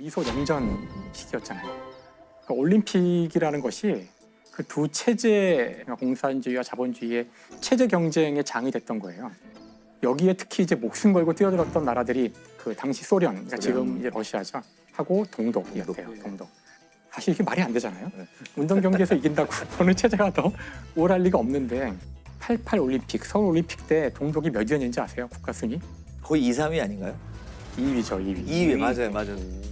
미소 냉전 시기였잖아요. 그러니까 올림픽이라는 것이 그 두 체제, 공산주의와 자본주의의 체제 경쟁의 장이 됐던 거예요. 여기에 특히 이제 목숨 걸고 뛰어들었던 나라들이 그 당시 소련, 그러니까 지금 이제 러시아죠, 하고 동독이었대요. 동독. 사실 이게 말이 안 되잖아요. 운동 경기에서 이긴다고 어느 체제가 더 우월할 리가 없는데 88 올림픽, 서울 올림픽 때 동독이 몇 위였는지 아세요? 국가 순위? 거의 2, 3위 아닌가요? 2위죠, 2위. 2위 맞아요.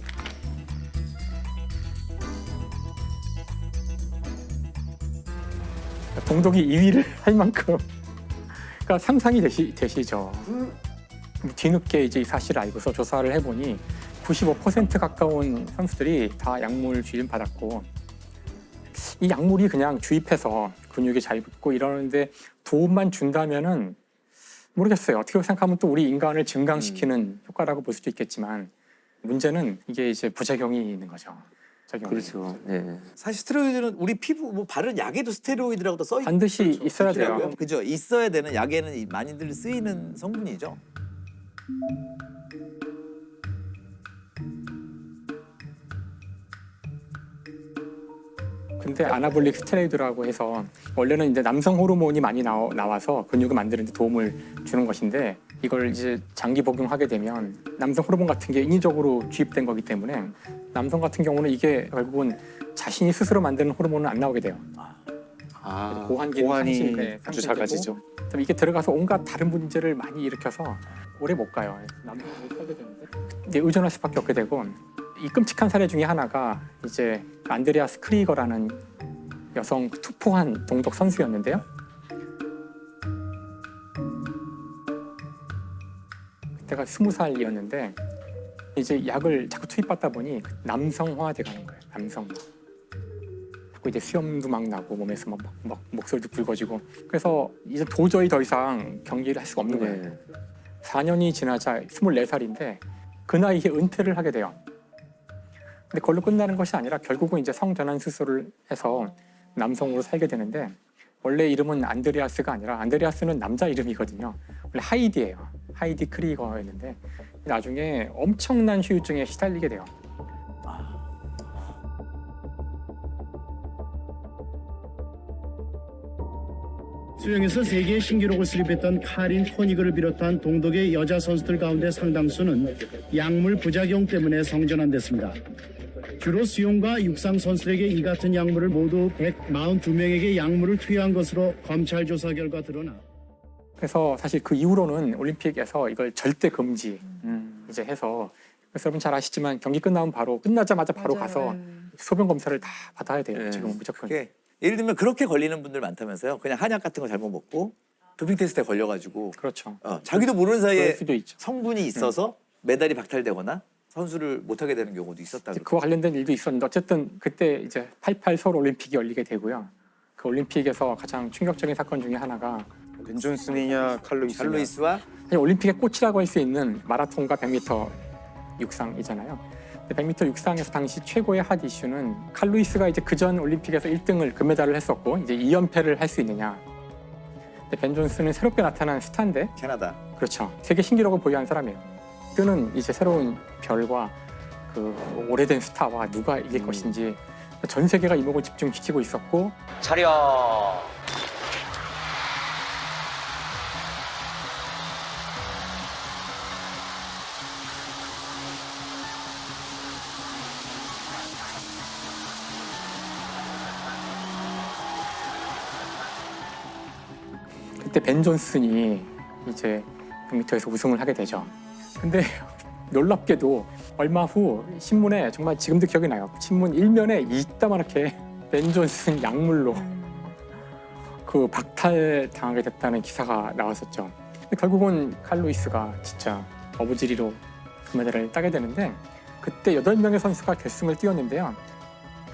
동독이 2위를 할 만큼, 그러니까 상상이 되시죠. 뒤늦게 이제 이 사실을 알고서 조사를 해보니 95% 가까운 선수들이 다 약물 주입 받았고, 이 약물이 그냥 주입해서 근육이 잘 붙고 이러는데 도움만 준다면은 모르겠어요. 어떻게 생각하면 또 우리 인간을 증강시키는 효과라고 볼 수도 있겠지만, 문제는 이게 이제 부작용이 있는 거죠. 그렇죠. 네. 사실 스테로이드는 우리 피부 뭐 바른 약에도 스테로이드라고 써 있. 반드시 있어야 돼요. 그죠? 있어야 되는 약에는 많이들 쓰이는 성분이죠. 근데 아나볼릭 스테로이드라고 해서 원래는 이제 남성 호르몬이 많이 나와서 근육을 만드는 데 도움을 주는 것인데, 이걸 이제 장기 복용하게 되면 남성 호르몬 같은 게 인위적으로 주입된 거기 때문에 남성 같은 경우는 이게 결국은 자신이 스스로 만드는 호르몬은 안 나오게 돼요. 고환이 아주 작아지죠. 그다음에 이게 들어가서 온갖 다른 문제를 많이 일으켜서 오래 못 가요. 남성을 못 살게 되는데 이제 의존할 수밖에 없게 되고, 이 끔찍한 사례 중에 하나가 이제 안드레아스 크리거라는 여성 투포한 동독 선수였는데요. 그때가 20살이었는데 이제 약을 자꾸 투입받다 보니 남성화돼 가는 거예요. 남성화. 자꾸 이제 수염도 막 나고 몸에서 막 목소리도 굵어지고, 그래서 이제 도저히 더 이상 경기를 할 수가 없는 거예요. 4년이 지나자 24살인데 그 나이에 은퇴를 하게 돼요. 근데 그걸로 끝나는 것이 아니라 결국은 이제 성전환 수술을 해서 남성으로 살게 되는데, 원래 이름은 안드레아스가 아니라, 안드레아스는 남자 이름이거든요. 원래 하이디예요. 하이디 크리거였는데 나중에 엄청난 후유증에 시달리게 돼요. 수영에서 세계 신기록을 수립했던 카린 코니그를 비롯한 동독의 여자 선수들 가운데 상당수는 약물 부작용 때문에 성전환됐습니다. 주로 수영과 육상 선수들에게 이 같은 약물을 모두 142명에게 약물을 투여한 것으로 검찰 조사 결과 드러나. 그래서 사실 그 이후로는 올림픽에서 이걸 절대 금지 이제 해서, 그래서 여러분 잘 아시지만 경기 끝나자마자 바로 가서 소변 검사를 다 받아야 돼요. 지금 무조건. 예를 들면 그렇게 걸리는 분들 많다면서요. 그냥 한약 같은 거 잘못 먹고 도핑 테스트에 걸려가지고 그렇죠. 자기도 모르는 사이에 그럴 수도 있죠. 성분이 있어서 메달이 박탈되거나 선수를 못하게 되는 경우도 있었다. 그와 관련된 일도 있었는데, 어쨌든 그때 이제 88 서울 올림픽이 열리게 되고요. 그 올림픽에서 가장 충격적인 사건 중에 하나가 벤 존슨이냐 칼로이스와 사실 올림픽의 꽃이라고 할 수 있는 마라톤과 100m 육상이잖아요. 100m 육상에서 당시 최고의 핫 이슈는 칼루이스가 이제 그전 올림픽에서 1등을 금메달을 했었고 이제 2연패를 할 수 있느냐. 근데 벤 존슨은 새롭게 나타난 스타인데, 캐나다. 그렇죠, 세계 신기록을 보유한 사람이에요. 뜨는 이제 새로운 별과 그 오래된 스타와 누가 이길 것인지 전 세계가 이목을 집중시키고 있었고, 차려. 그때 벤 존슨이 이제 100m에서 우승을 하게 되죠. 근데 놀랍게도 얼마 후 신문에, 정말 지금도 기억이 나요, 신문 일면에 이따만하게 벤 존슨 약물로 그 박탈당하게 됐다는 기사가 나왔었죠. 근데 결국은 칼로이스가 진짜 어부지리로 금메달을 따게 되는데, 그때 8명의 선수가 결승을 뛰었는데요.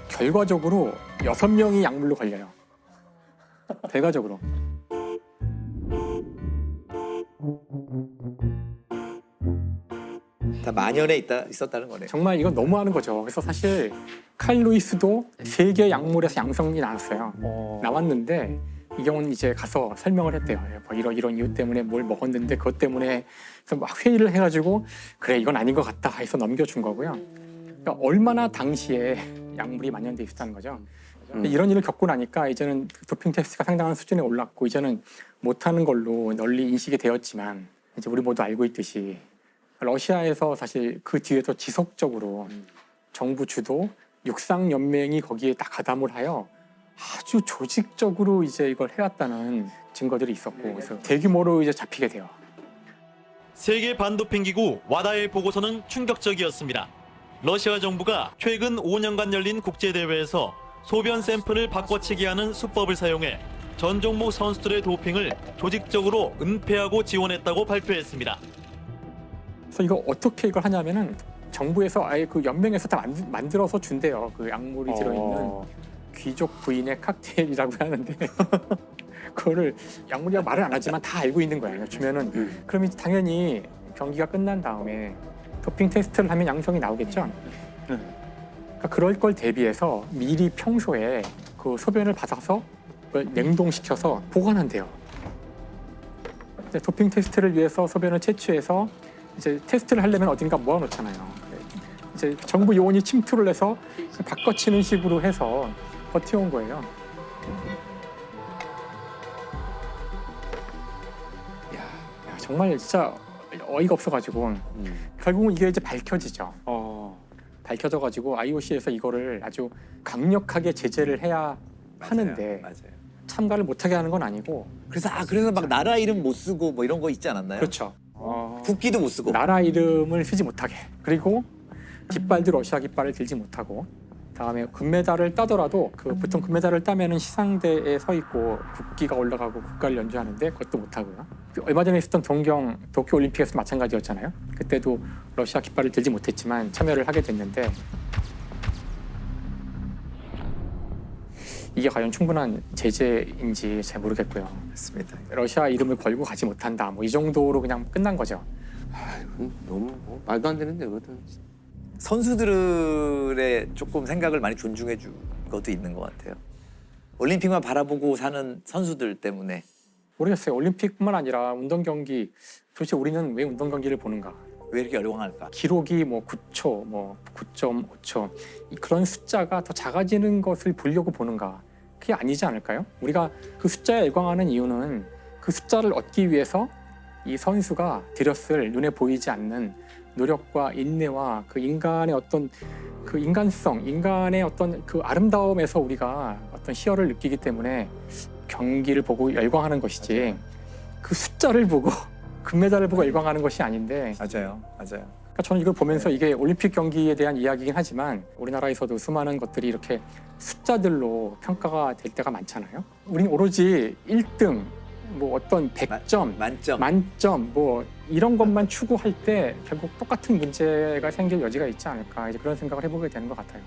결과적으로 6명이 약물로 걸려요. 결과적으로. 다 만연해 있었다는 거네. 정말 이건 너무하는 거죠. 그래서 사실 칼 루이스도 세계 약물에서 양성이 나왔어요. 나왔는데 이 경우는 이제 가서 설명을 했대요. 뭐 이런 이유 때문에 뭘 먹었는데 그것 때문에, 그래서 막 회의를 해가지고 그래 이건 아닌 것 같다 해서 넘겨준 거고요. 그러니까 얼마나 당시에 약물이 만연돼 있었다는 거죠. 이런 일을 겪고 나니까 이제는 도핑 테스트가 상당한 수준에 올랐고 이제는 못하는 걸로 널리 인식이 되었지만 이제 우리 모두 알고 있듯이 러시아에서 사실 그 뒤에서 지속적으로 정부 주도 육상 연맹이 거기에 다 가담을 하여 아주 조직적으로 이제 이걸 해왔다는 증거들이 있었고 그래서 대규모로 이제 잡히게 돼요. 세계 반도핑 기구 와다의 보고서는 충격적이었습니다. 러시아 정부가 최근 5년간 열린 국제 대회에서 소변 샘플을 바꿔치기 하는 수법을 사용해 전 종목 선수들의 도핑을 조직적으로 은폐하고 지원했다고 발표했습니다. 그래서 이거 어떻게 이걸 하냐면은 정부에서 아예 그 연맹에서 다 만들어서 준대요. 그 약물이 들어있는 귀족 부인의 칵테일이라고 하는데 그거를 약물이라고 말을 안 하지만 다 알고 있는 거예요. 주면은 그럼 이제 당연히 경기가 끝난 다음에 도핑 테스트를 하면 양성이 나오겠죠. 그러니까 그럴 걸 대비해서 미리 평소에 그 소변을 받아서 그걸 냉동시켜서 보관한대요. 이제 도핑 테스트를 위해서 소변을 채취해서 이제 테스트를 하려면 어딘가 모아놓잖아요. 이제 정부 요원이 침투를 해서 바꿔치는 식으로 해서 버텨온 거예요. 야, 정말 진짜 어이가 없어가지고 결국은 이게 이제 밝혀지죠. 밝혀져가지고 IOC에서 이거를 아주 강력하게 제재를 해야 하는데 맞아요. 참가를 못하게 하는 건 아니고 그래서 막 나라 이름 못 쓰고 뭐 이런 거 있지 않았나요? 그렇죠. 국기도 못 쓰고. 나라 이름을 쓰지 못하게 그리고 깃발도 러시아 깃발을 들지 못하고 다음에 금메달을 따더라도 그 보통 금메달을 따면은 시상대에 서 있고 국기가 올라가고 국가를 연주하는데 그것도 못하고요. 얼마 전에 있었던 동경 도쿄 올림픽에서 마찬가지였잖아요. 그때도 러시아 깃발을 들지 못했지만 참여를 하게 됐는데 이게 과연 충분한 제재인지 잘 모르겠고요. 맞습니다. 러시아 이름을 걸고 가지 못한다. 뭐 이 정도로 그냥 끝난 거죠. 너무 말도 안 되는데 그거는. 선수들의 조금 생각을 많이 존중해 준 것도 있는 것 같아요. 올림픽만 바라보고 사는 선수들 때문에. 모르겠어요. 올림픽뿐만 아니라 운동 경기 도대체 우리는 왜 운동 경기를 보는가? 왜 이렇게 열광할까? 기록이 뭐 9초, 뭐 9.5초 그런 숫자가 더 작아지는 것을 보려고 보는가? 그게 아니지 않을까요? 우리가 그 숫자에 열광하는 이유는 그 숫자를 얻기 위해서 이 선수가 들였을 눈에 보이지 않는 노력과 인내와 그 인간의 어떤 그 인간성, 인간의 어떤 그 아름다움에서 우리가 어떤 희열을 느끼기 때문에 경기를 보고 열광하는 것이지 그 숫자를 보고 금메달을 보고 열광하는 것이 아닌데 맞아요. 그러니까 저는 이걸 보면서 이게 올림픽 경기에 대한 이야기이긴 하지만 우리나라에서도 수많은 것들이 이렇게 숫자들로 평가가 될 때가 많잖아요. 우리는 오로지 1등, 뭐 어떤 100점, 만점 뭐 이런 것만 추구할 때 결국 똑같은 문제가 생길 여지가 있지 않을까 이제 그런 생각을 해보게 되는 것 같아요.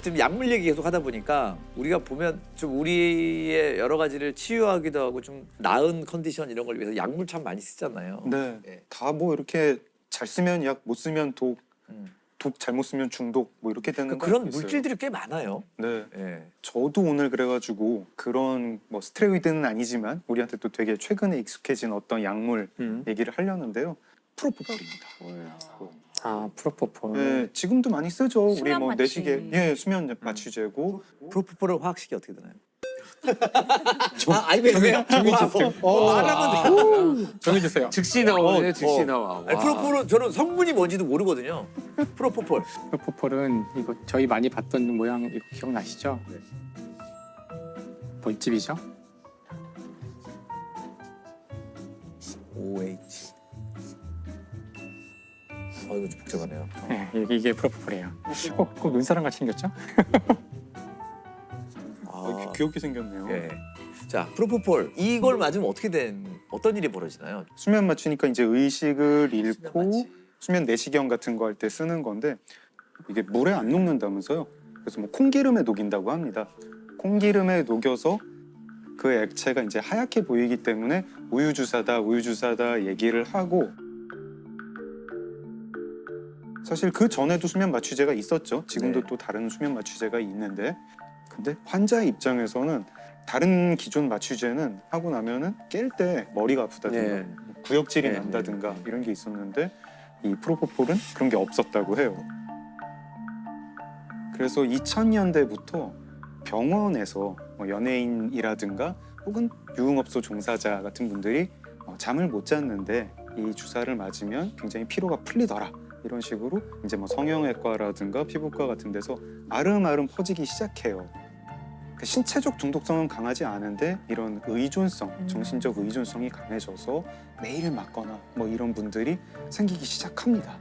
지금 약물 얘기 계속 하다 보니까 우리가 보면 좀 우리의 여러 가지를 치유하기도 하고 좀 나은 컨디션 이런 걸 위해서 약물 참 많이 쓰잖아요. 네. 예. 다 뭐 이렇게 잘 쓰면 약, 못 쓰면 독, 독 잘못 쓰면 중독 뭐 이렇게 되는 거 그런 있어요. 물질들이 꽤 많아요. 네. 예. 저도 오늘 그래가지고 그런 뭐 스테로이드는 아니지만 우리한테 또 되게 최근에 익숙해진 어떤 약물 얘기를 하려는데요. 프로포폴입니다. 아 프로포폴. 네, 지금도 많이 쓰죠. 우리 수면 뭐 마취. 내시계, 예, 수면 마취제고. 프로포폴은 화학식이 어떻게 되나요? 아니 왜? 정해주세요. 말하면 정해주세요. 즉시 나오네. 즉시 나와. 아니, 프로폴은 저는 성분이 뭔지도 모르거든요. 프로포폴. 프로포폴은 이거 저희 많이 봤던 모양 이거 기억나시죠? 벌집이죠? OH. 이거 좀 복잡하네요. 네, 이게 프로포폴이에요. 꼭 눈사람 같이 생겼죠? 이렇게 귀엽게 생겼네요. 예. 자, 프로포폴 이걸 맞으면 어떤 일이 벌어지나요? 수면 마취니까 이제 의식을 잃고 마취. 수면 내시경 같은 거 할 때 쓰는 건데 이게 물에 안 녹는다면서요. 그래서 뭐 콩기름에 녹인다고 합니다. 콩기름에 녹여서 그 액체가 이제 하얗게 보이기 때문에 우유주사다 얘기를 하고 사실 그 전에도 수면 마취제가 있었죠. 지금도 네. 또 다른 수면 마취제가 있는데 근데 환자의 입장에서는 다른 기존 마취제는 하고 나면은 깰 때 머리가 아프다든가 네. 구역질이 네, 난다든가 이런 게 있었는데 이 프로포폴은 그런 게 없었다고 해요. 그래서 2000년대부터 병원에서 뭐 연예인이라든가 혹은 유흥업소 종사자 같은 분들이 잠을 못 잤는데 이 주사를 맞으면 굉장히 피로가 풀리더라. 이런 식으로 이제 뭐 성형외과라든가 피부과 같은 데서 아름아름 퍼지기 시작해요. 그 신체적 중독성은 강하지 않은데 이런 의존성, 정신적 의존성이 강해져서 매일 맞거나 뭐 이런 분들이 생기기 시작합니다.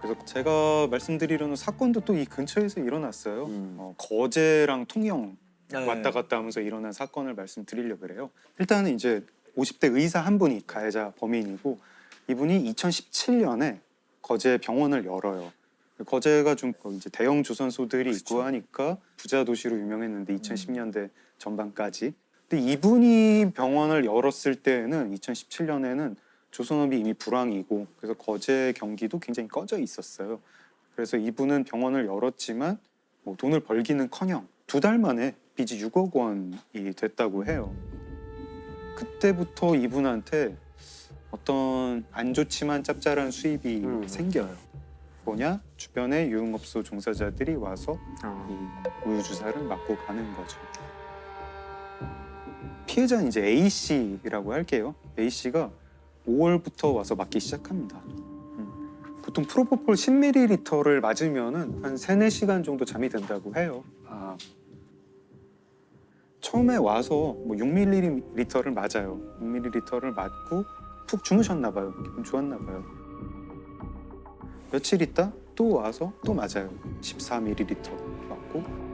그래서 제가 말씀드리려는 사건도 또 이 근처에서 일어났어요. 거제랑 통영 왔다 갔다 하면서 일어난 사건을 말씀드리려고 그래요. 일단은 이제 50대 의사 한 분이 가해자 범인이고 이분이 2017년에 거제 병원을 열어요. 거제가 좀 이제 대형 조선소들이 있고 하니까 부자 도시로 유명했는데 2010년대 전반까지. 근데 이분이 병원을 열었을 때는 2017년에는 조선업이 이미 불황이고 그래서 거제 경기도 굉장히 꺼져 있었어요. 그래서 이분은 병원을 열었지만 뭐 돈을 벌기는커녕 2달 만에 빚이 6억 원이 됐다고 해요. 그때부터 이분한테 어떤 안 좋지만 짭짤한 수입이 생겨요. 뭐냐? 주변의 유흥업소 종사자들이 와서 이 우유 주사를 맞고 가는 거죠. 피해자는 이제 A 씨라고 할게요. A 씨가 5월부터 와서 맞기 시작합니다. 보통 프로포폴 10ml를 맞으면은 한 3-4시간 정도 잠이 든다고 해요. 처음에 와서 뭐 6ml를 맞아요. 6ml를 맞고 푹 주무셨나 봐요. 기분 좋았나 봐요. 며칠 있다 또 와서 또 맞아요. 14ml 맞고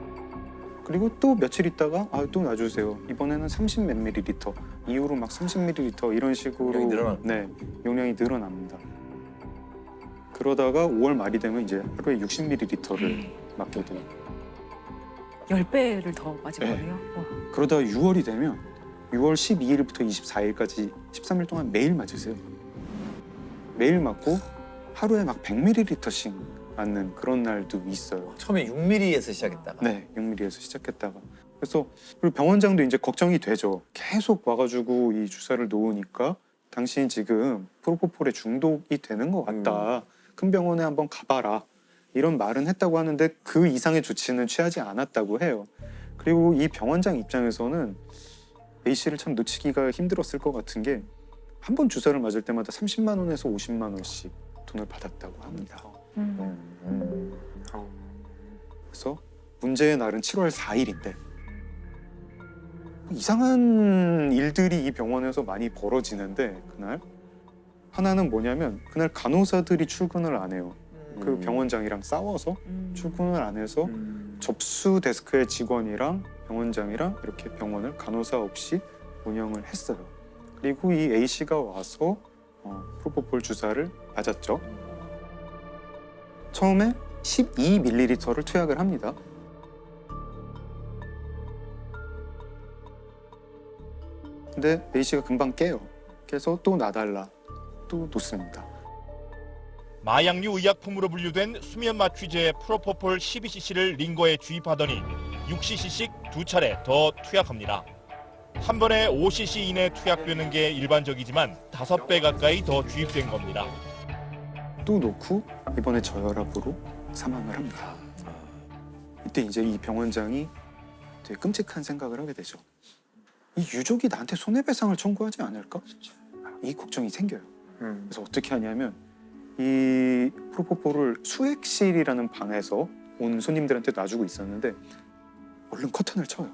그리고 또 며칠 있다가 또 놔주세요. 이번에는 30몇 ml 이후로 막 30ml 이런 식으로 용량이 늘어납니다. 네, 용량이 늘어납니다. 그러다가 5월 말이 되면 이제 하루에 60ml를 맞게 돼요. 10배를 더 맞은 네. 거네요. 와. 그러다가 6월이 되면 6월 12일부터 24일까지 13일 동안 매일 맞으세요. 매일 맞고 하루에 막 100ml씩 맞는 그런 날도 있어요. 처음에 6mm에서 시작했다가. 네, 6mm에서 시작했다가. 그래서 그리고 병원장도 이제 걱정이 되죠. 계속 와가지고 이 주사를 놓으니까 당신 지금 프로포폴에 중독이 되는 것 같다. 큰 병원에 한번 가봐라. 이런 말은 했다고 하는데 그 이상의 조치는 취하지 않았다고 해요. 그리고 이 병원장 입장에서는 A 씨를 참 놓치기가 힘들었을 것 같은 게 한 번 주사를 맞을 때마다 30만 원에서 50만 원씩 돈을 받았다고 합니다. 그래서 문제의 날은 7월 4일인데 이상한 일들이 이 병원에서 많이 벌어지는데 그날 하나는 뭐냐면 그날 간호사들이 출근을 안 해요. 그 병원장이랑 싸워서 출근을 안 해서 접수 데스크의 직원이랑 병원장이랑 이렇게 병원을 간호사 없이 운영을 했어요. 그리고 이 A 씨가 와서 프로포폴 주사를 맞았죠. 처음에 12ml를 투약을 합니다. 근데 A 씨가 금방 깨요. 깨서 또 놔달라. 또 놓습니다. 마약류 의약품으로 분류된 수면 마취제 프로포폴 12cc를 링거에 주입하더니 6cc씩 2차례 더 투약합니다. 한 번에 5cc 이내 투약되는 게 일반적이지만 5배 가까이 더 주입된 겁니다. 또 놓고 이번에 저혈압으로 사망을 합니다. 이때 이제 이 병원장이 되게 끔찍한 생각을 하게 되죠. 이 유족이 나한테 손해배상을 청구하지 않을까? 이 걱정이 생겨요. 그래서 어떻게 하냐면 이 프로포폴을 수액실이라는 방에서 온 손님들한테 놔주고 있었는데 얼른 커튼을 쳐요.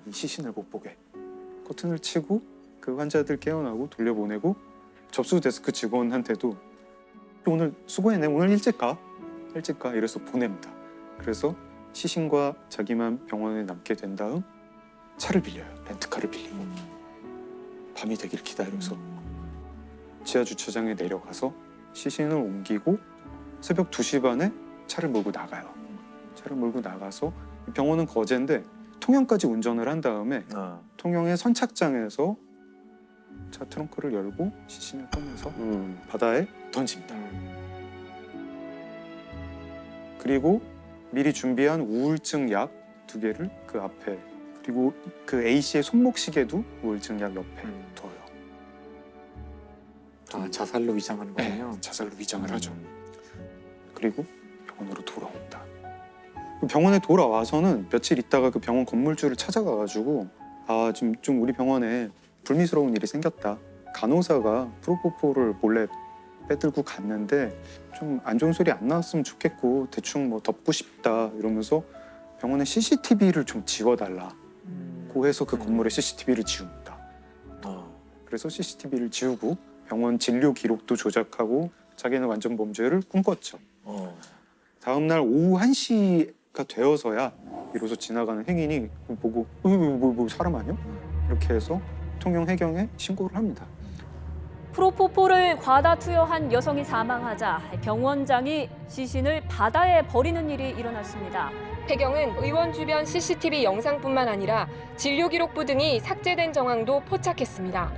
이 시신을 못 보게. 커튼을 치고 그 환자들 깨어나고 돌려보내고 접수 데스크 직원한테도 오늘 수고했네. 오늘 일찍 가. 이래서 보냅니다. 그래서 시신과 자기만 병원에 남게 된 다음 차를 빌려요. 렌트카를 빌리고 밤이 되길 기다려서 지하 주차장에 내려가서 시신을 옮기고 새벽 2시 반에 차를 몰고 나가요. 차를 몰고 나가서 병원은 거제인데 통영까지 운전을 한 다음에 통영의 선착장에서 차 트렁크를 열고 시신을 꺼내서 바다에 던집니다. 그리고 미리 준비한 우울증 약 2개를 그 앞에 그리고 그 A 씨의 손목시계도 우울증 약 옆에 둬요. 자살로 위장하는 네, 거군요. 자살로 위장을 하죠. 그리고 병원으로 돌아온다. 병원에 돌아와서는 며칠 있다가 그 병원 건물주를 찾아가가지고 아 좀 우리 병원에 불미스러운 일이 생겼다. 간호사가 프로포폴을 몰래 빼들고 갔는데 좀 안 좋은 소리 안 나왔으면 좋겠고 대충 뭐 덮고 싶다 이러면서 병원에 CCTV를 좀 지워달라고 해서 그 건물에 CCTV를 지웁니다. 그래서 CCTV를 지우고 병원 진료 기록도 조작하고 자기는 완전 범죄를 꿈꿨죠. 다음 날 오후 1시가 되어서야 비로소 지나가는 행인이 보고 뭐 사람 아니야? 이렇게 해서 통영 해경에 신고를 합니다. 프로포폴을 과다 투여한 여성이 사망하자 병원장이 시신을 바다에 버리는 일이 일어났습니다. 해경은 의원 주변 CCTV 영상뿐만 아니라 진료 기록부 등이 삭제된 정황도 포착했습니다.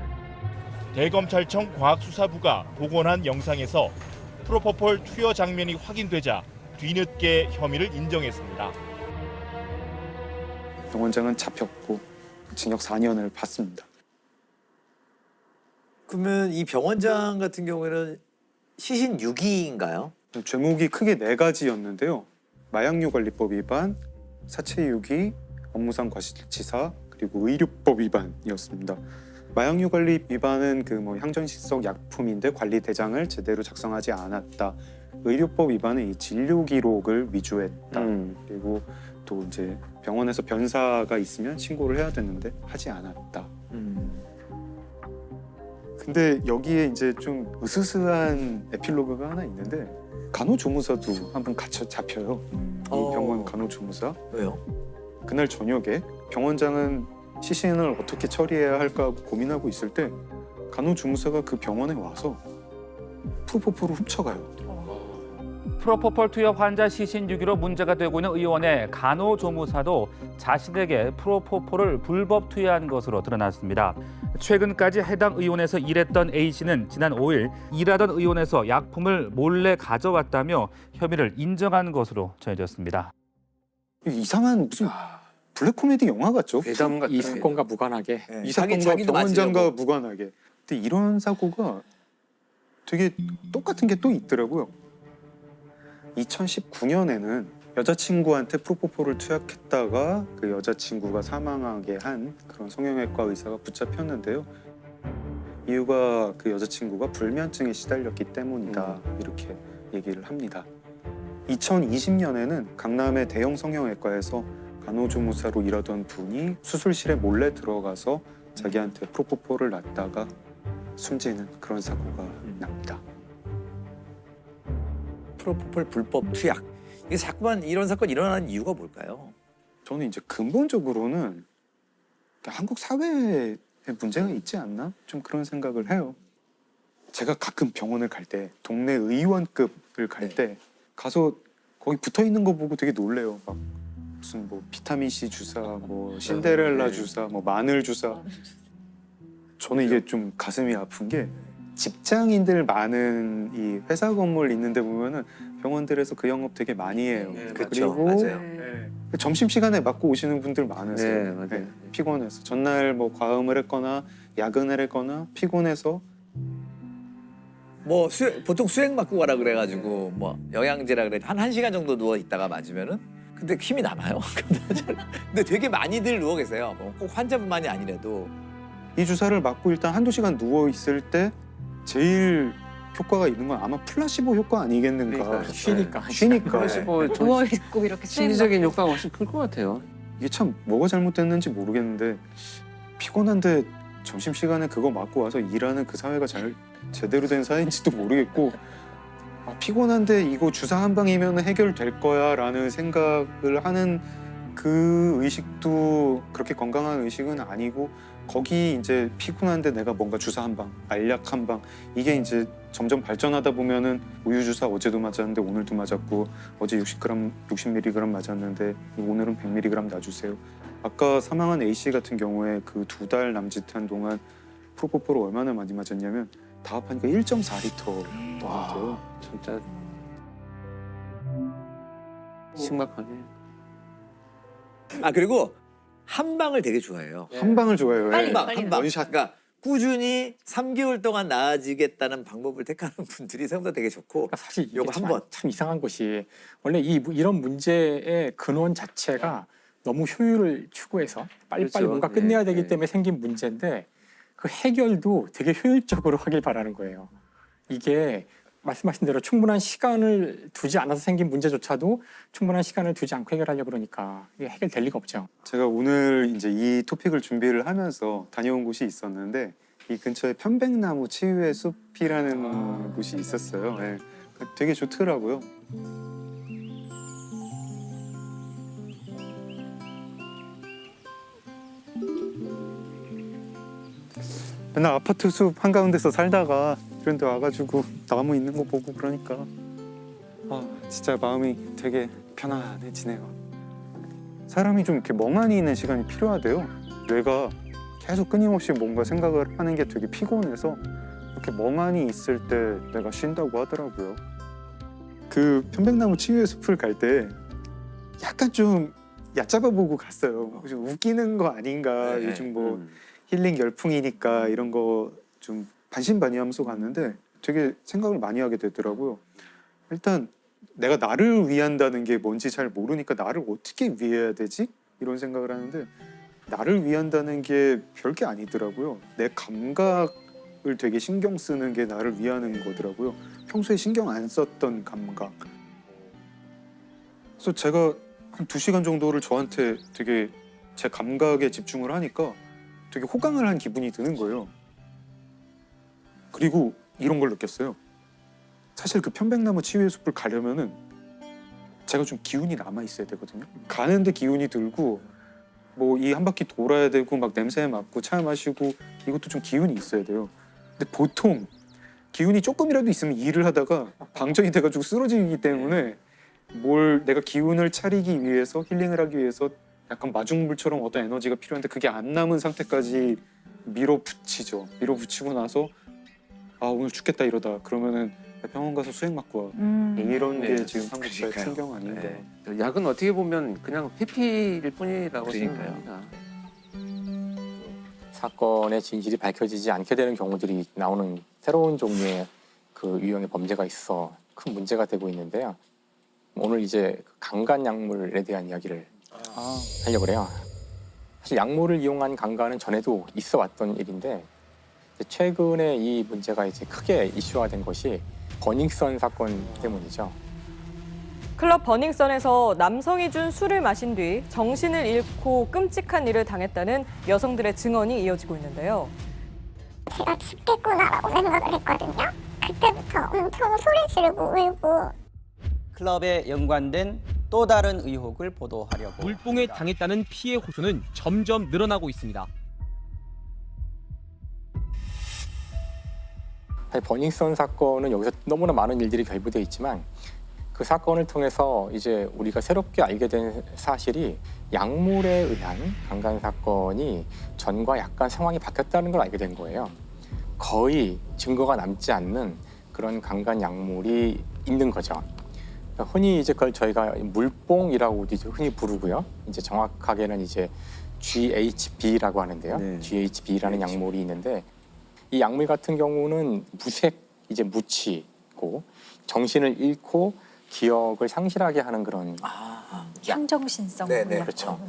대검찰청 과학수사부가 복원한 영상에서 프로포폴 투여 장면이 확인되자 뒤늦게 혐의를 인정했습니다. 병원장은 잡혔고 징역 4년을 받습니다. 그러면 이 병원장 같은 경우에는 시신 유기인가요? 죄목이 크게 4가지였는데요. 마약류관리법 위반, 사체 유기, 업무상 과실치사, 그리고 의료법 위반이었습니다. 마약류관리 위반은 그 뭐 향정신성 약품인데 관리 대장을 제대로 작성하지 않았다. 의료법 위반은 이 진료 기록을 위조했다. 그리고 또 이제 병원에서 변사가 있으면 신고를 해야 되는데 하지 않았다. 근데 여기에 이제 좀 으스스한 에필로그가 하나 있는데 간호조무사도 한번 잡혀요. 이 병원 간호조무사. 왜요? 그날 저녁에 병원장은 시신을 어떻게 처리해야 할까 고민하고 있을 때 간호조무사가 그 병원에 와서 프로포폴을 훔쳐가요. 프로포폴 투여 환자 시신 유기로 문제가 되고 있는 의원의 간호조무사도 자신에게 프로포폴을 불법 투여한 것으로 드러났습니다. 최근까지 해당 의원에서 일했던 A씨는 지난 5일 일하던 의원에서 약품을 몰래 가져왔다며 혐의를 인정한 것으로 전해졌습니다. 이상한 무슨 블랙 코미디 영화 같죠? 괴담 같은 이 사건과 무관하게 네, 이 사건과 자기도 병원장과 맞으려고. 무관하게. 근데 이런 사고가 되게 똑같은 게 또 있더라고요. 2019년에는 여자친구한테 프로포폴을 투약했다가 그 여자친구가 사망하게 한 그런 성형외과 의사가 붙잡혔는데요. 이유가 그 여자친구가 불면증에 시달렸기 때문이다 이렇게 얘기를 합니다. 2020년에는 강남의 대형 성형외과에서 간호조무사로 일하던 분이 수술실에 몰래 들어가서 자기한테 프로포폴을 놨다가 숨지는 그런 사고가 납니다. 프로포폴 불법 투약. 이게 자꾸만 이런 사건이 일어나는 이유가 뭘까요? 저는 이제 근본적으로는 한국 사회에 문제가 있지 않나? 좀 그런 생각을 해요. 제가 가끔 병원을 갈 때 동네 의원급을 갈 때 가서 거기 붙어 있는 거 보고 되게 놀래요. 막 무슨 뭐 비타민 C 주사, 뭐 신데렐라 주사, 뭐 마늘 주사. 저는 이게 좀 가슴이 아픈 게 직장인들 많은 이 회사 건물 있는데 보면은 병원들에서 그 영업 되게 많이 해요. 그렇죠. 그리고 맞아요. 점심 시간에 맞고 오시는 분들 많으세요. 네, 맞아요. 피곤해서 전날 뭐 과음을 했거나 야근을 했거나 피곤해서 뭐 보통 수행 맞고 가라 그래가지고 뭐 영양제라 그래 한 1시간 정도 누워 있다가 맞으면은 근데 힘이 남아요. 근데 되게 많이들 누워 계세요. 꼭 환자분만이 아니라도. 이 주사를 맞고 일단 한두 시간 누워 있을 때 제일 효과가 있는 건 아마 플라시보 효과 아니겠는가. 그러니까요. 쉬니까. 쉬니까. 뭐 누워있고 이렇게 심리적인 효과가 훨씬 클 것 같아요. 이게 참 뭐가 잘못됐는지 모르겠는데 피곤한데 점심시간에 그거 맞고 와서 일하는 그 사회가 제대로 된 사회인지도 모르겠고 피곤한데 이거 주사 한 방이면 해결될 거야 라는 생각을 하는 그 의식도 그렇게 건강한 의식은 아니고 거기 이제 피곤한데 내가 뭔가 주사 한 방, 알약 한 방 이게 이제 점점 발전하다 보면은 우유 주사 어제도 맞았는데 오늘도 맞았고 어제 60mg 맞았는데 오늘은 100mg 놔주세요. 아까 사망한 A 씨 같은 경우에 그 2달 남짓한 동안 프로포폴을 얼마나 많이 맞았냐면 다 합하니까 1.4리터. 와, 진짜 심각하네. 아 그리고 한 방을 되게 좋아해요. 한 방을 좋아해요. 빨리, 예. 빨리. 한 방. 원샷. 그러니까 꾸준히 3개월 동안 나아지겠다는 방법을 택하는 분들이 생각보다 되게 좋고 그러니까 사실 이게 요거 한 번. 참 이상한 것이 원래 이런 문제의 근원 자체가 너무 효율을 추구해서 빨리빨리 그렇죠. 뭔가 끝내야 네, 되기 네. 때문에 생긴 문제인데 그 해결도 되게 효율적으로 하길 바라는 거예요. 이게 말씀하신 대로 충분한 시간을 두지 않아서 생긴 문제조차도 충분한 시간을 두지 않고 해결하려고 그러니까 이게 해결될 리가 없죠. 제가 오늘 이제 이 토픽을 준비를 하면서 다녀온 곳이 있었는데 이 근처에 편백나무 치유의 숲이라는 곳이 있었어요. 네. 되게 좋더라고요. 맨날 아파트 숲 한가운데서 살다가 이런 데 와가지고 나무 있는 거 보고 그러니까 진짜 마음이 되게 편안해지네요. 사람이 좀 이렇게 멍하니 있는 시간이 필요하대요. 뇌가 계속 끊임없이 뭔가 생각을 하는 게 되게 피곤해서 이렇게 멍하니 있을 때 내가 쉰다고 하더라고요. 그 편백나무 치유의 숲을 갈 때 약간 좀 얕잡아 보고 갔어요. 좀 웃기는 거 아닌가. 네. 요즘 뭐 힐링 열풍이니까 이런 거 좀 반신반의하면서 갔는데 되게 생각을 많이 하게 되더라고요. 일단 내가 나를 위한다는 게 뭔지 잘 모르니까 나를 어떻게 위해야 되지? 이런 생각을 하는데 나를 위한다는 게 별게 아니더라고요. 내 감각을 되게 신경 쓰는 게 나를 위하는 거더라고요. 평소에 신경 안 썼던 감각. 그래서 제가 한 2시간 정도를 저한테 되게 제 감각에 집중을 하니까 되게 호강을 한 기분이 드는 거예요. 그리고 이런 걸 느꼈어요. 사실 그 편백나무 치유의 숲을 가려면은 제가 좀 기운이 남아 있어야 되거든요. 가는데 기운이 들고 뭐 이 한 바퀴 돌아야 되고 막 냄새 맡고 차 마시고 이것도 좀 기운이 있어야 돼요. 근데 보통 기운이 조금이라도 있으면 일을 하다가 방전이 돼가지고 쓰러지기 때문에 뭘 내가 기운을 차리기 위해서 힐링을 하기 위해서 약간 마중물처럼 어떤 에너지가 필요한데 그게 안 남은 상태까지 밀어붙이죠. 밀어붙이고 나서 오늘 죽겠다 이러다 그러면은 병원 가서 수액 맞고 와. 이런 게 네. 지금 한국사의 그러니까요. 풍경 아닌가. 네. 약은 어떻게 보면 그냥 회피일 뿐이라고 그러니까요. 생각합니다. 사건의 진실이 밝혀지지 않게 되는 경우들이 나오는 새로운 종류의 그 유형의 범죄가 있어 큰 문제가 되고 있는데요. 오늘 이제 강간 약물에 대한 이야기를 하려고 그래요. 사실 약물을 이용한 강간은 전에도 있어 왔던 일인데 최근에 이 문제가 이제 크게 이슈화된 것이 버닝썬 사건 때문이죠. 클럽 버닝썬에서 남성이 준 술을 마신 뒤 정신을 잃고 끔찍한 일을 당했다는 여성들의 증언이 이어지고 있는데요. 제가 죽겠구나라고 생각을 했거든요. 그때부터 엄청 소리 지르고 울고. 클럽에 연관된 또 다른 의혹을 보도하려고 물뽕에 당했다는 피해 호소는 점점 늘어나고 있습니다. 버닝썬 사건은 여기서 너무나 많은 일들이 결부되어 있지만 그 사건을 통해서 이제 우리가 새롭게 알게 된 사실이 약물에 의한 강간 사건이 전과 약간 상황이 바뀌었다는 걸 알게 된 거예요. 거의 증거가 남지 않는 그런 강간 약물이 있는 거죠. 흔히 이제 그걸 저희가 물뽕이라고 흔히 부르고요. 이제 정확하게는 이제 GHB라고 하는데요. 네. GHB라는 약물이 있는데 이 약물 같은 경우는 이제 묻히고 정신을 잃고 기억을 상실하게 하는 그런 향정신성. 네네. 그렇죠.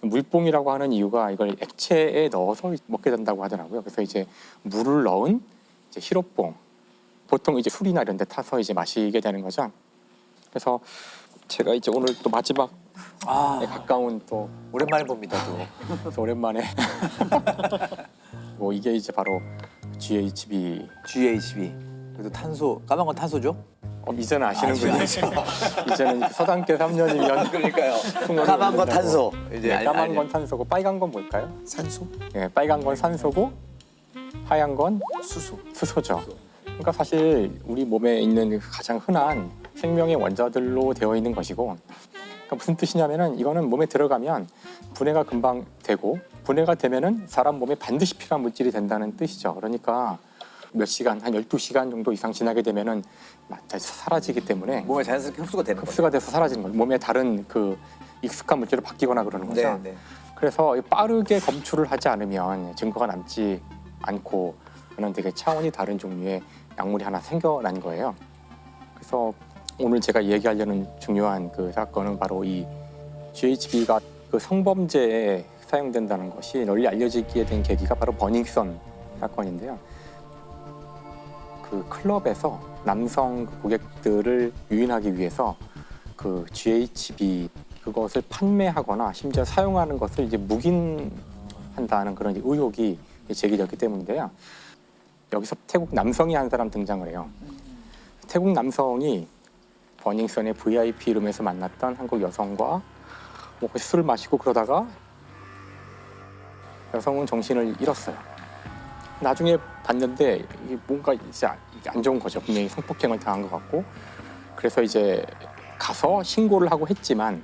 물뽕이라고 하는 이유가 이걸 액체에 넣어서 먹게 된다고 하더라고요. 그래서 이제 물을 넣은 이제 시럽뽕, 보통 이제 술이나 이런 데 타서 이제 마시게 되는 거죠. 그래서 제가 이제 오늘 또 마지막에 가까운 또 오랜만에 봅니다. 또. 그래서 오랜만에 뭐 이게 이제 바로 GHB. 그래도 탄소, 까만 건 탄소죠? 이제는 아시는군요. 이제는 서당계 3년이면 그러니까요. 까만 건 탄소. 이제 네, 까만 건 탄소고 빨간 건 뭘까요? 산소? 네, 빨간 건 산소고 하얀 건 수소죠. 그러니까 사실 우리 몸에 있는 가장 흔한 생명의 원자들로 되어 있는 것이고, 그러니까 무슨 뜻이냐면은 이거는 몸에 들어가면 분해가 금방 되고 분해가 되면은 사람 몸에 반드시 필요한 물질이 된다는 뜻이죠. 그러니까 몇 시간, 한 12시간 정도 이상 지나게 되면은 사라지기 때문에 몸에 자연스럽게 흡수가 되는 거죠. 흡수가 돼서 사라지는 거예요. 몸에 다른 그 익숙한 물질로 바뀌거나 그러는 거죠. 네. 그래서 빠르게 검출을 하지 않으면 증거가 남지 않고 하는 되게 차원이 다른 종류의 약물이 하나 생겨난 거예요. 그래서 오늘 제가 얘기하려는 중요한 그 사건은 바로 이 GHB가 그 성범죄에 사용된다는 것이 널리 알려지게 된 계기가 바로 버닝썬 사건인데요. 그 클럽에서 남성 고객들을 유인하기 위해서 그 GHB 그것을 판매하거나 심지어 사용하는 것을 이제 묵인한다는 그런 의혹이 제기됐기 때문인데요. 여기서 태국 남성이 한 사람 등장을 해요. 태국 남성이 버닝썬의 VIP 룸에서 만났던 한국 여성과 뭐 술을 마시고 그러다가 여성은 정신을 잃었어요. 나중에 봤는데 이게 뭔가 이제 안 좋은 거죠. 분명히 성폭행을 당한 것 같고. 그래서 이제 가서 신고를 하고 했지만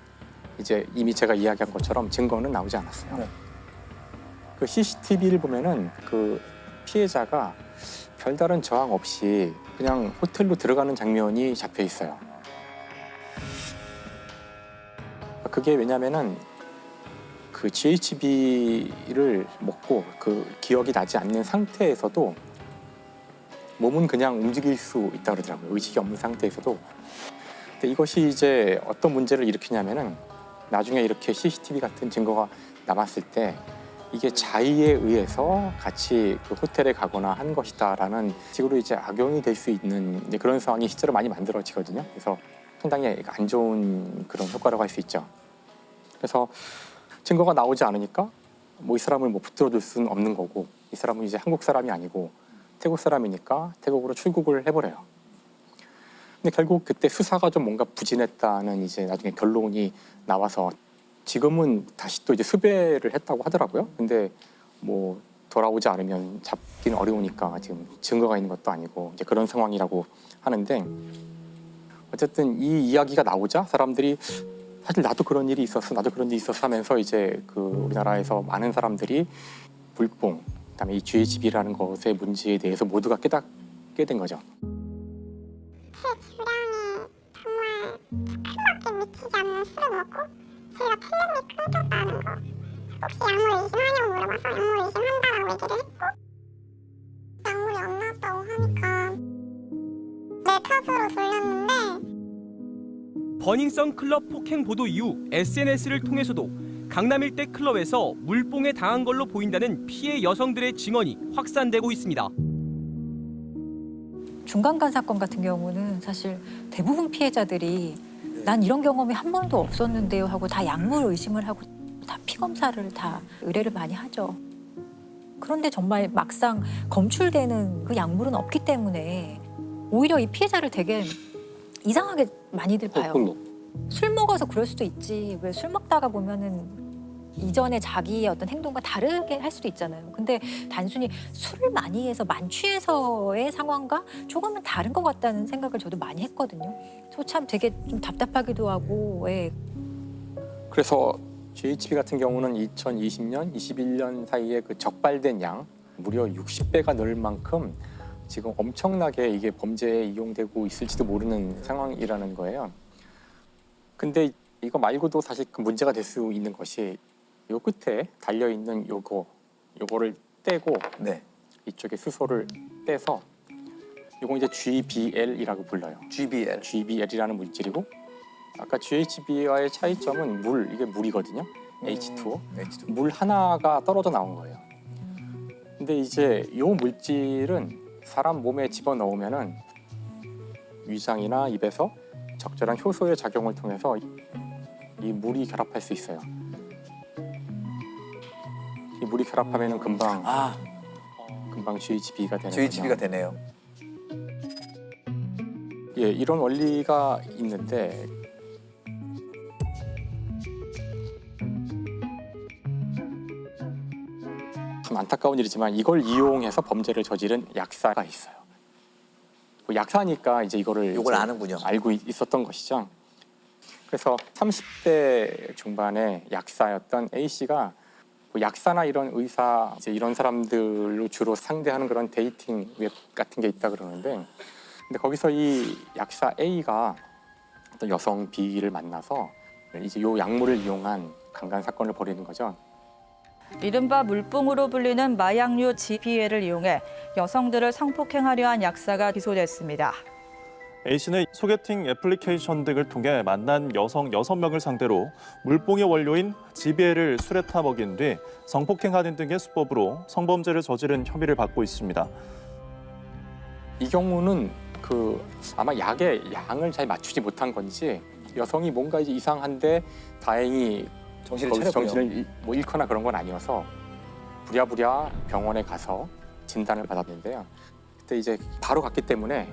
이제 이미 제가 이야기한 것처럼 증거는 나오지 않았어요. 네. 그 CCTV를 보면은 그 피해자가 별다른 저항 없이 그냥 호텔로 들어가는 장면이 잡혀 있어요. 그게 왜냐면은 그 GHB를 먹고 그 기억이 나지 않는 상태에서도 몸은 그냥 움직일 수 있다고 그러더라고요. 의식이 없는 상태에서도. 근데 이것이 이제 어떤 문제를 일으키냐면은 나중에 이렇게 CCTV 같은 증거가 남았을 때 이게 자의에 의해서 같이 그 호텔에 가거나 한 것이다라는 식으로 이제 악용이 될 수 있는 이제 그런 상황이 실제로 많이 만들어지거든요. 그래서 상당히 안 좋은 그런 효과라고 할 수 있죠. 그래서 증거가 나오지 않으니까 뭐 이 사람을 뭐 붙들어둘 수는 없는 거고 이 사람은 이제 한국 사람이 아니고 태국 사람이니까 태국으로 출국을 해버려요. 근데 결국 그때 수사가 좀 뭔가 부진했다는 이제 나중에 결론이 나와서 지금은 다시 또 이제 수배를 했다고 하더라고요. 근데 뭐 돌아오지 않으면 잡기는 어려우니까 지금 증거가 있는 것도 아니고 이제 그런 상황이라고 하는데 어쨌든 이 이야기가 나오자 사람들이 사실 나도 그런 일이 있었어, 나도 그런 일이 있었어 하면서 이제 그 우리나라에서 많은 사람들이 불뽕, 그다음에 이 GHB라는 것의 문제에 대해서 모두가 깨닫게 된 거죠. 제 주량이 정말 크게 미치지 않는 술을 먹고 제가 필름이 끊겼다는 거 혹시 약물 의심하냐고 물어봐서 약물 의심한다라고 얘기를 했고 약물이 안 나왔다고 하니까 내 탓으로 돌렸는데 버닝썬 클럽 폭행 보도 이후 SNS를 통해서도 강남 일대 클럽에서 물뽕에 당한 걸로 보인다는 피해 여성들의 증언이 확산되고 있습니다. 중간간 사건 같은 경우는 사실 대부분 피해자들이 난 이런 경험이 한 번도 없었는데요 하고 다 약물 의심을 하고 다 피 검사를 다 의뢰를 많이 하죠. 그런데 정말 막상 검출되는 그 약물은 없기 때문에 오히려 이 피해자를 되게 이상하게 많이들 봐요. 술 먹어서 그럴 수도 있지. 왜 술 먹다가 보면은 이전에 자기의 어떤 행동과 다르게 할 수도 있잖아요. 근데 단순히 술을 많이 해서 만취해서의 상황과 조금은 다른 것 같다는 생각을 저도 많이 했거든요. 저 참 되게 좀 답답하기도 하고. 왜. 그래서 GHB 같은 경우는 2020년, 21년 사이에 그 적발된 양 무려 60배가 늘 만큼 지금 엄청나게 이게 범죄에 이용되고 있을지도 모르는 상황이라는 거예요. 근데 이거 말고도 사실 그 문제가 될 수 있는 것이 요 끝에 달려 있는 요거를 떼고 네. 이쪽에 수소를 떼서 요거 이제 GBL이라고 불러요. GBL이라는 물질이고 아까 GHB와의 차이점은 이게 물이거든요. H2O. 물 하나가 떨어져 나온 거예요. 근데 이제 요 물질은 사람 몸에 집어넣으면은 위장이나 입에서 적절한 효소의 작용을 통해서 이 물이 결합할 수 있어요. 이 물이 결합하면은 금방 GHB가 되는 GHB가 거죠. 되네요. 예, 이런 원리가 있는데 참 안타까운 일이지만 이걸 이용해서 범죄를 저지른 약사가 있어요. 약사니까 이제 이걸 아는군요. 알고 있었던 것이죠. 그래서 30대 중반의 약사였던 A 씨가 약사나 이런 의사 이런 사람들로 주로 상대하는 그런 데이팅 웹 같은 게 있다 그러는데, 근데 거기서 이 약사 A가 어떤 여성 B를 만나서 이제 요 약물을 이용한 강간 사건을 벌이는 거죠. 이른바 물뽕으로 불리는 마약류 GBL을 이용해 여성들을 성폭행하려 한 약사가 기소됐습니다. A씨는 소개팅 애플리케이션 등을 통해 만난 여성 6명을 상대로 물뽕의 원료인 GBL을 술에 타 먹인 뒤 성폭행하는 등의 수법으로 성범죄를 저지른 혐의를 받고 있습니다. 이 경우는 아마 약의 양을 잘 맞추지 못한 건지 여성이 뭔가 이제 이상한데 다행히 정신을 잃거나 그런 건 아니어서 부랴부랴 병원에 가서 진단을 받았는데요. 그때 이제 바로 갔기 때문에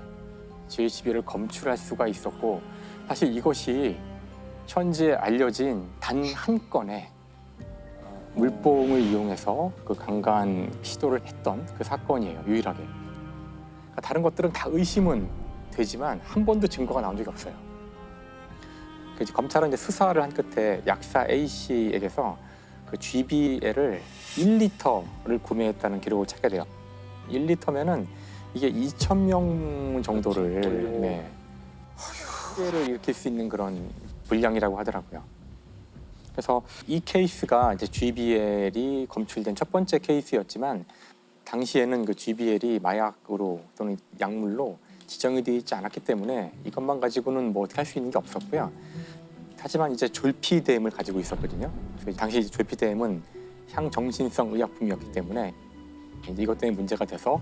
GHB를 검출할 수가 있었고, 사실 이것이 현재 알려진 단 한 건의 물뽕을 이용해서 그 강간 시도를 했던 그 사건이에요, 유일하게. 그러니까 다른 것들은 다 의심은 되지만 한 번도 증거가 나온 적이 없어요. 그래서 검찰은 이제 수사를 한 끝에 약사 A 씨에게서 그 GBL을 1리터를 구매했다는 기록을 찾게 돼요. 1리터면은 이게 2,000명 정도를 피해를 일으킬 수 있는 그런 분량이라고 하더라고요. 그래서 이 케이스가 이제 GBL이 검출된 첫 번째 케이스였지만 당시에는 그 GBL이 마약으로 또는 약물로 지정이 되어 있지 않았기 때문에 이것만 가지고는 뭐 어떻게 할 수 있는 게 없었고요. 하지만 이제 졸피뎀을 가지고 있었거든요. 그래서 당시 졸피뎀은 향정신성 의약품이었기 때문에 이제 이것 때문에 문제가 돼서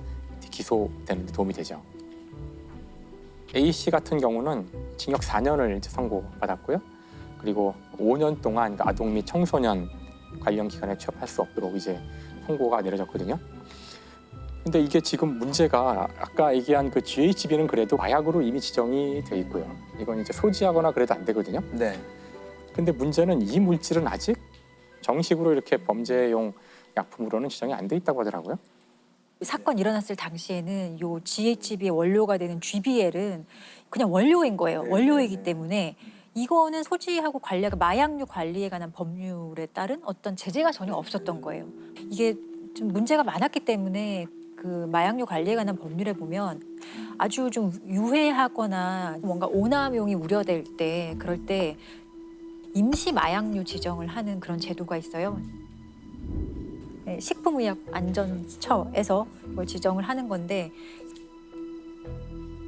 기소되는 데 도움이 되죠. A 씨 같은 경우는 징역 4년을 이제 선고받았고요. 그리고 5년 동안 아동 및 청소년 관련 기관에 취업할 수 없도록 이제 선고가 내려졌거든요. 근데 이게 지금 문제가 아까 얘기한 그 GHB는 그래도 마약으로 이미 지정이 돼 있고요. 이건 이제 소지하거나 그래도 안 되거든요. 네. 근데 문제는 이 물질은 아직 정식으로 이렇게 범죄용 약품으로는 지정이 안 돼 있다고 하더라고요. 사건 일어났을 당시에는 요 GHB의 원료가 되는 GBL은 그냥 원료인 거예요. 원료이기 때문에 이거는 소지하고 관리하고 마약류 관리에 관한 법률에 따른 어떤 제재가 전혀 없었던 거예요. 이게 좀 문제가 많았기 때문에 그 마약류 관리에 관한 법률에 보면 아주 좀 유해하거나 뭔가 오남용이 우려될 때 그럴 때 임시 마약류 지정을 하는 그런 제도가 있어요. 식품의약안전처에서 그걸 지정을 하는 건데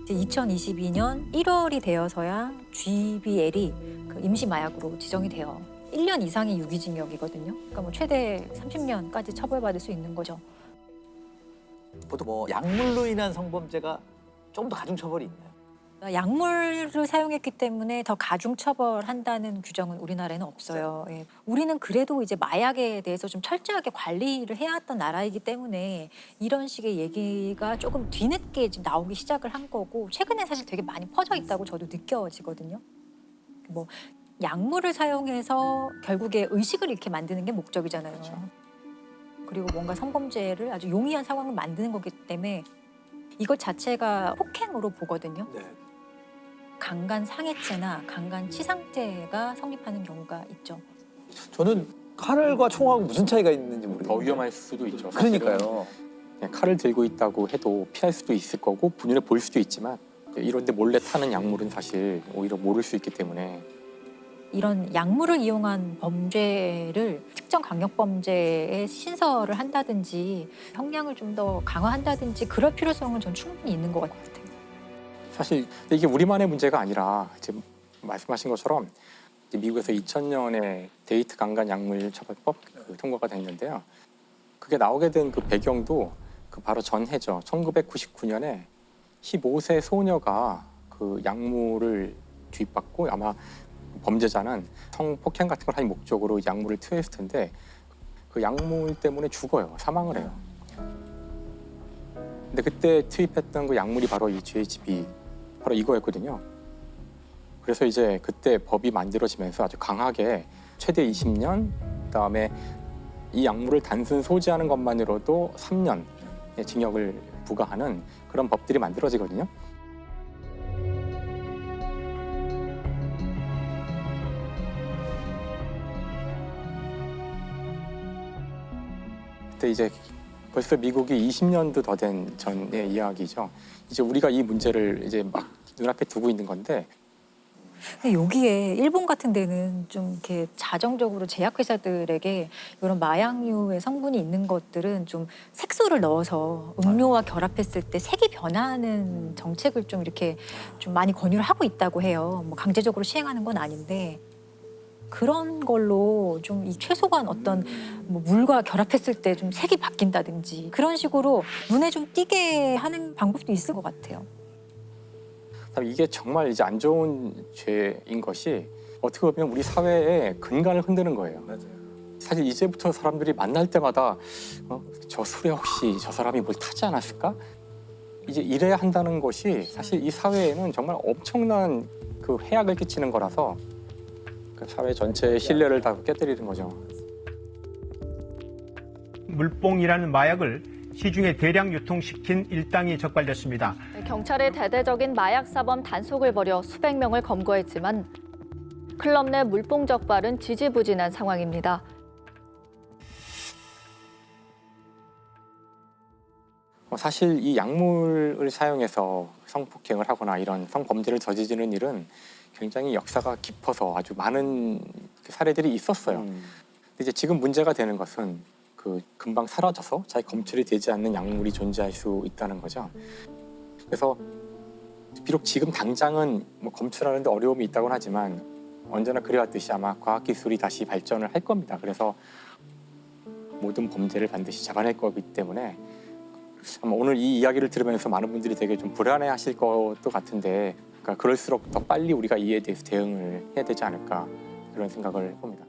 이제 2022년 1월이 되어서야 GBL이 그 임시 마약으로 지정이 돼요. 1년 이상의 유기징역이거든요. 그러니까 뭐 최대 30년까지 처벌받을 수 있는 거죠. 보통 뭐 약물로 인한 성범죄가 좀 더 가중 처벌이 있나요? 약물을 사용했기 때문에 더 가중 처벌한다는 규정은 우리나라에는 없어요. 예. 우리는 그래도 이제 마약에 대해서 좀 철저하게 관리를 해왔던 나라이기 때문에 이런 식의 얘기가 조금 뒤늦게 지금 나오기 시작을 한 거고 최근에 사실 되게 많이 퍼져 있다고 저도 느껴지거든요. 뭐 약물을 사용해서 결국에 의식을 잃게 만드는 게 목적이잖아요. 그렇죠. 그리고 뭔가 성범죄를 아주 용이한 상황을 만드는 거기 때문에 이것 자체가 폭행으로 보거든요. 네. 강간 상해죄나 강간 치상죄가 성립하는 경우가 있죠. 저는 칼과 총하고 무슨 차이가 있는지 모르겠어요. 더 위험할 수도 있죠. 그러니까요. 그냥 칼을 들고 있다고 해도 피할 수도 있을 거고 눈에 보일 수도 있지만 이런데 몰래 타는 약물은 사실 오히려 모를 수 있기 때문에 이런 약물을 이용한 범죄를 특정 강력범죄에 신설을 한다든지 형량을 좀 더 강화한다든지 그럴 필요성은 전 충분히 있는 것 같아요. 사실 이게 우리만의 문제가 아니라 지금 말씀하신 것처럼 이제 미국에서 2000년에 데이트 강간 약물 처벌법 통과가 됐는데요. 그게 나오게 된 그 배경도 그 바로 전해죠. 1999년에 15세 소녀가 그 약물을 주입받고 아마 범죄자는 성폭행 같은 걸 할 목적으로 약물을 투여했을 텐데 그 약물 때문에 죽어요. 사망을 해요. 근데 그때 투입했던 그 약물이 바로 이 GHB, 바로 이거였거든요. 그래서 이제 그때 법이 만들어지면서 아주 강하게 최대 20년, 그다음에 이 약물을 단순 소지하는 것만으로도 3년의 징역을 부과하는 그런 법들이 만들어지거든요. 그때 이제 벌써 미국이 20년도 더 된 전의 이야기죠. 이제 우리가 이 문제를 이제 막 눈앞에 두고 있는 건데 근데 여기에 일본 같은 데는 좀 이렇게 자정적으로 제약회사들에게 이런 마약류의 성분이 있는 것들은 좀 색소를 넣어서 음료와 결합했을 때 색이 변하는 정책을 좀 이렇게 좀 많이 권유를 하고 있다고 해요. 뭐 강제적으로 시행하는 건 아닌데 그런 걸로 좀 이 최소한 어떤 뭐 물과 결합했을 때 좀 색이 바뀐다든지 그런 식으로 눈에 좀 띄게 하는 방법도 있을 것 같아요. 이게 정말 이제 안 좋은 죄인 것이 어떻게 보면 우리 사회의 근간을 흔드는 거예요. 사실 이제부터 사람들이 만날 때마다 저 술에 혹시 저 사람이 뭘 타지 않았을까? 이제 이래야 한다는 것이 사실 이 사회에는 정말 엄청난 그 해악을 끼치는 거라서 그 사회 전체의 신뢰를 다 깨뜨리는 거죠. 물뽕이라는 마약을 시중에 대량 유통시킨 일당이 적발됐습니다. 경찰이 대대적인 마약 사범 단속을 벌여 수백 명을 검거했지만 클럽 내 물뽕 적발은 지지부진한 상황입니다. 사실 이 약물을 사용해서 성폭행을 하거나 이런 성범죄를 저지르는 일은 굉장히 역사가 깊어서 아주 많은 사례들이 있었어요. 근데 이제 지금 문제가 되는 것은 그 금방 사라져서 잘 검출이 되지 않는 약물이 존재할 수 있다는 거죠. 그래서 비록 지금 당장은 뭐 검출하는데 어려움이 있다고는 하지만 언제나 그래왔듯이 아마 과학기술이 다시 발전을 할 겁니다. 그래서 모든 범죄를 반드시 잡아낼 거기 때문에 아마 오늘 이 이야기를 들으면서 많은 분들이 되게 좀 불안해하실 것도 같은데 그러니까 그럴수록 더 빨리 우리가 이에 대해서 대응을 해야 되지 않을까 그런 생각을 해봅니다.